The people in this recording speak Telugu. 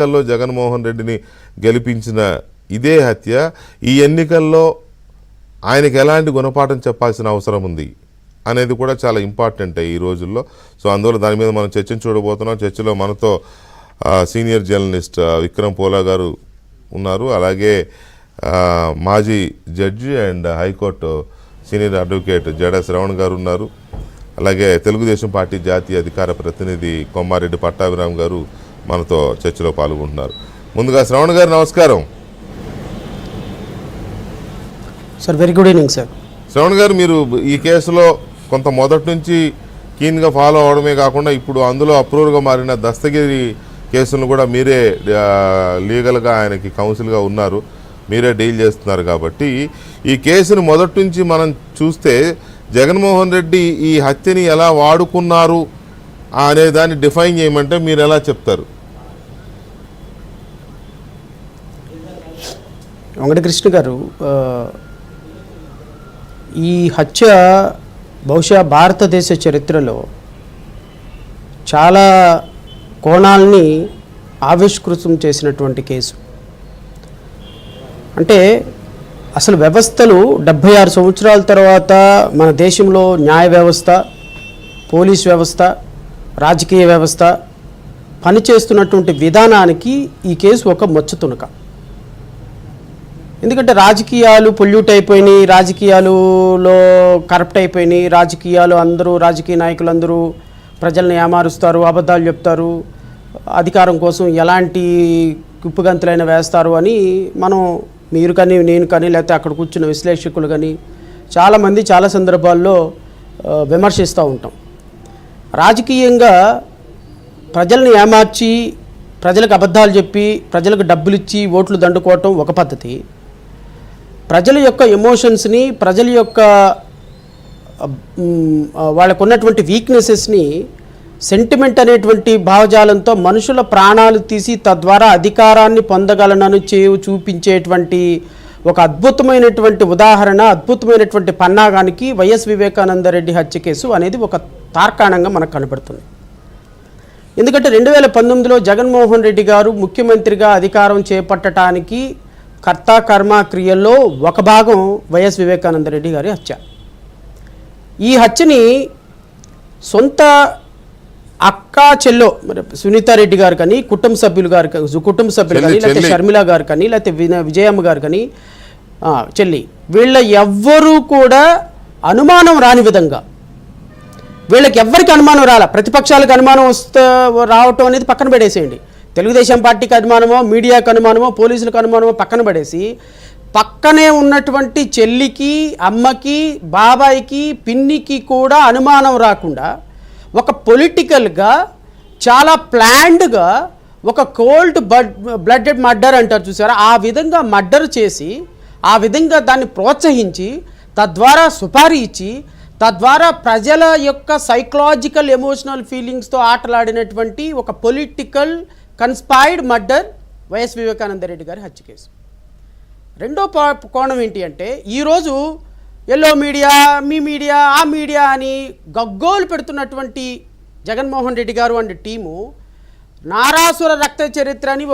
ఎన్నికల్లో జగన్మోహన్ రెడ్డిని గెలిపించిన ఇదే హత్య ఈ ఎన్నికల్లో ఆయనకి ఎలాంటి గుణపాఠం చెప్పాల్సిన అవసరం ఉంది అనేది కూడా చాలా ఇంపార్టెంట్ ఈ రోజుల్లో. సో అందువల్ల దాని మీద మనం చర్చను చూడబోతున్నాం. చర్చలో మనతో సీనియర్ జర్నలిస్ట్ విక్రమ్ పోలా గారు ఉన్నారు, అలాగే మాజీ judge and high court senior advocate జడ శ్రవణ్ గారు ఉన్నారు, అలాగే తెలుగుదేశం పార్టీ జాతీయ అధికార ప్రతినిధి కొమ్మారెడ్డి పట్టాభిరామ్ గారు మనతో చర్చలో పాల్గొంటున్నారు. ముందుగా శ్రవణ్ గారు నమస్కారం. Sir very good evening sir. Shravan గారు, మీరు ఈ కేసులో కొంత మొదటి నుంచి కీన్గా ఫాలో అవడమే కాకుండా ఇప్పుడు అందులో అప్రూవ్గా మారిన దస్తగిరి కేసును కూడా మీరే లీగల్గా ఆయనకి కౌన్సిల్గా ఉన్నారు, మీరే డీల్ చేస్తున్నారు. కాబట్టి ఈ కేసును మొదటి నుంచి మనం చూస్తే జగన్మోహన్ రెడ్డి ఈ హత్యని ఎలా వాడుకున్నారు అనే దాన్ని డిఫైన్ చేయమంటే మీరు ఎలా చెప్తారు? వెంకటకృష్ణ గారు, ఈ హత్య బహుశా భారతదేశ చరిత్రలో చాలా కోణాలని ఆవిష్కృతం చేసినటువంటి కేసు. అంటే అసలు వ్యవస్థలు 76 సంవత్సరాల తర్వాత మన దేశంలో న్యాయ వ్యవస్థ, పోలీస్ వ్యవస్థ, రాజకీయ వ్యవస్థ పనిచేస్తున్నటువంటి విధానానికి ఈ కేసు ఒక మచ్చుతునక. ఎందుకంటే రాజకీయాలు పొల్యూట్ అయిపోయినాయి, రాజకీయాలలో కరప్ట్ అయిపోయినాయి, రాజకీయ నాయకులందరూ ప్రజల్ని ఏమారుస్తారు, అబద్ధాలు చెప్తారు, అధికారం కోసం ఎలాంటి కుప్పగంతులైనా వేస్తారు అని మనం, మీరు కానీ నేను కానీ లేకపోతే అక్కడ కూర్చున్న విశ్లేషకులు కానీ చాలామంది చాలా సందర్భాల్లో విమర్శిస్తూ ఉంటాం. రాజకీయంగా ప్రజల్ని ఏమార్చి, ప్రజలకు అబద్ధాలు చెప్పి, ప్రజలకు డబ్బులు ఇచ్చి ఓట్లు దండుకోవటం ఒక పద్ధతి. ప్రజల యొక్క ఎమోషన్స్ని, ప్రజల యొక్క వాళ్ళకు ఉన్నటువంటి వీక్నెసెస్ని, సెంటిమెంట్ అనేటువంటి భావజాలంతో మనుషుల ప్రాణాలు తీసి తద్వారా అధికారాన్ని పొందగలనని చూపించేటువంటి ఒక అద్భుతమైనటువంటి ఉదాహరణ, అద్భుతమైనటువంటి పన్నాగానికి వైఎస్ వివేకానందరెడ్డి హత్య కేసు అనేది ఒక తార్కాణంగా మనకు కనబడుతుంది. ఎందుకంటే 2019లో జగన్మోహన్ రెడ్డి గారు ముఖ్యమంత్రిగా అధికారం చేపట్టడానికి కర్త కర్మ క్రియల్లో ఒక భాగం వైఎస్ వివేకానందరెడ్డి గారి హత్య. ఈ హత్యని సొంత అక్క చెల్లో మరి సునీతారెడ్డి గారు కానీ, కుటుంబ సభ్యులు కానీ, లేకపోతే షర్మిల గారు కానీ, లేకపోతే విజయమ్మ గారు కానీ, చెల్లి, వీళ్ళ ఎవ్వరూ కూడా అనుమానం రాని విధంగా, వీళ్ళకి ఎవ్వరికి అనుమానం రాల, ప్రతిపక్షాలకు అనుమానం రావటం అనేది పక్కన పడేసేయండి, తెలుగుదేశం పార్టీకి అనుమానమో, మీడియాకు అనుమానమో, పోలీసులకు అనుమానమో పక్కన పడేసి, పక్కనే ఉన్నటువంటి చెల్లికి, అమ్మకి, బాబాయికి, పిన్నికి కూడా అనుమానం రాకుండా ఒక పొలిటికల్గా చాలా ప్లాన్డ్గా ఒక కోల్డ్ బ్లడెడ్ మర్డర్ అంటారు చూసారా, ఆ విధంగా మర్డర్ చేసి, ఆ విధంగా దాన్ని ప్రోత్సహించి, తద్వారా సుపారీ ఇచ్చి, తద్వారా ప్రజల యొక్క సైకలాజికల్ ఎమోషనల్ ఫీలింగ్స్తో ఆటలాడినటువంటి ఒక పొలిటికల్ కన్స్పైర్డ్ మర్డర్ వైఎస్ వివేకానందరెడ్డి గారి హత్య కేసు. రెండో కోణం ఏంటి అంటే, ఈరోజు ఎల్లో మీడియా, మీ మీడియా, ఆ మీడియా అని గగ్గోలు పెడుతున్నటువంటి జగన్మోహన్ రెడ్డి గారు అండ్ టీము నారాసుర రక్త చరిత్ర అని